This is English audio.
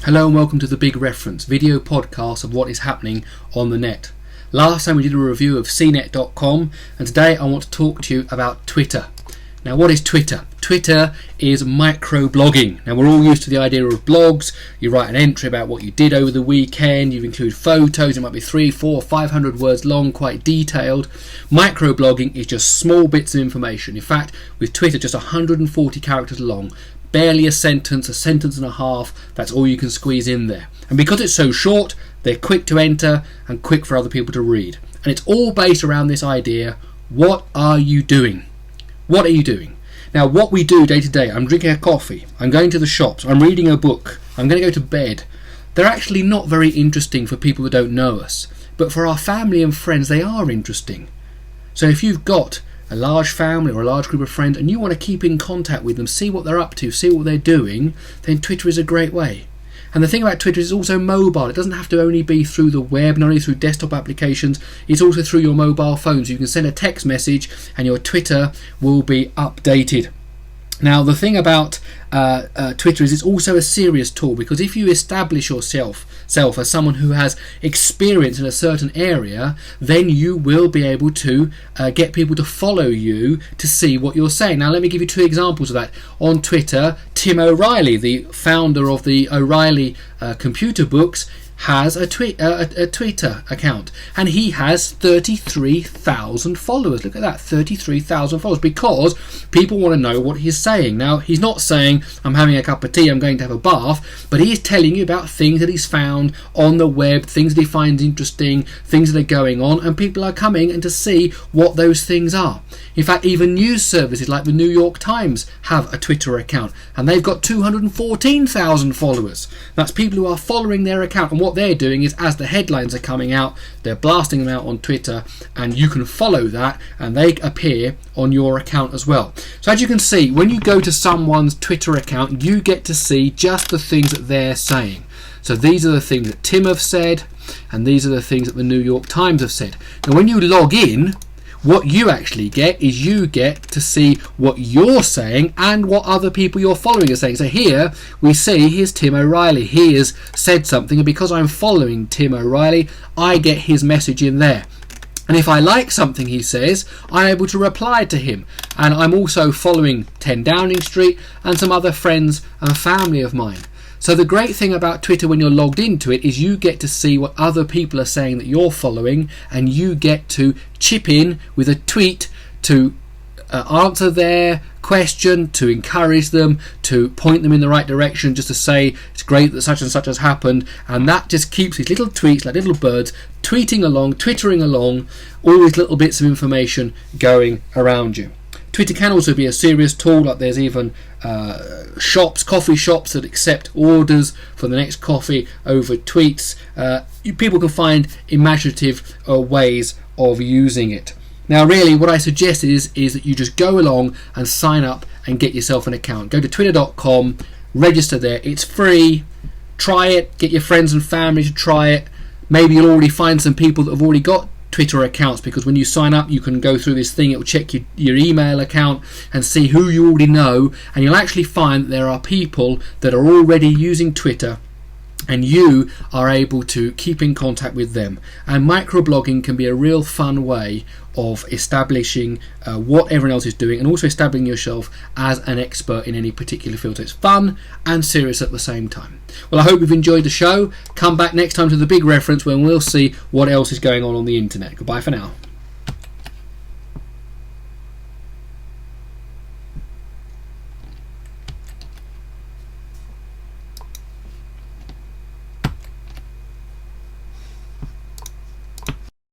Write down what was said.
Hello and welcome to The Big Reference, video podcast of what is happening on the net. Last time we did a review of cnet.com and today I want to talk to you about Twitter. Now what is Twitter? Twitter is microblogging. Now we're all used to the idea of blogs. You write an entry about what you did over the weekend, you include photos, it might be 300, 400, 500 words long, quite detailed. Microblogging is just small bits of information. In fact, with Twitter just 140 characters long. Barely a sentence and a half, that's all you can squeeze in there. And because it's so short, they're quick to enter and quick for other people to read. And it's all based around this idea, what are you doing? What are you doing? Now what we do day to day, I'm drinking a coffee, I'm going to the shops, I'm reading a book, I'm going to go to bed. They're actually not very interesting for people that don't know us. But for our family and friends, they are interesting. So if you've got a large family or a large group of friends and you want to keep in contact with them, see what they're up to, see what they're doing, then Twitter is a great way. And the thing about Twitter is it's also mobile. It doesn't have to only be through the web, not only through desktop applications, it's also through your mobile phone. So you can send a text message and your Twitter will be updated. Now the thing about Twitter is it's also a serious tool, because if you establish yourself as someone who has experience in a certain area, then you will be able to get people to follow you to see what you're saying. Now let me give you two examples of that. On Twitter, Tim O'Reilly, the founder of the O'Reilly computer books, has a Twitter account, and he has 33,000 followers. Look at that, 33,000 followers, because people want to know what he's saying. Now he's not saying I'm having a cup of tea, I'm going to have a bath, but he is telling you about things that he's found on the web, things that he finds interesting, things that are going on, and people are coming and to see what those things are. In fact, even news services like the New York Times have a Twitter account, and they've got 214,000 followers. That's people who are following their account, and what they're doing is, as the headlines are coming out, they're blasting them out on Twitter, and you can follow that and they appear on your account as well. So as you can see, when you go to someone's Twitter account, you get to see just the things that they're saying. So these are the things that Tim have said, and these are the things that the New York Times have said. Now when you log in, what you actually get is you get to see what you're saying and what other people you're following are saying. So here we see, here's Tim O'Reilly. He has said something, and because I'm following Tim O'Reilly, I get his message in there. And if I like something he says, I'm able to reply to him. And I'm also following 10 Downing Street and some other friends and family of mine. So the great thing about Twitter when you're logged into it is you get to see what other people are saying that you're following, and you get to chip in with a tweet to answer their question, to encourage them, to point them in the right direction, just to say it's great that such and such has happened. And that just keeps these little tweets, like little birds, tweeting along, twittering along, all these little bits of information going around you. Twitter can also be a serious tool, like there's even coffee shops that accept orders for the next coffee over tweets. People can find imaginative ways of using it. Now really what I suggest is that you just go along and sign up and get yourself an account. Go to twitter.com, register there, it's free, try it, get your friends and family to try it. Maybe you'll already find some people that have already got Twitter accounts, because when you sign up you can go through this thing, it will check your email account and see who you already know, and you'll actually find that there are people that are already using Twitter and you are able to keep in contact with them. And microblogging can be a real fun way of establishing what everyone else is doing, and also establishing yourself as an expert in any particular field. So it's fun and serious at the same time. Well, I hope you've enjoyed the show. Come back next time to The Big Reference, when we'll see what else is going on the internet. Goodbye for now.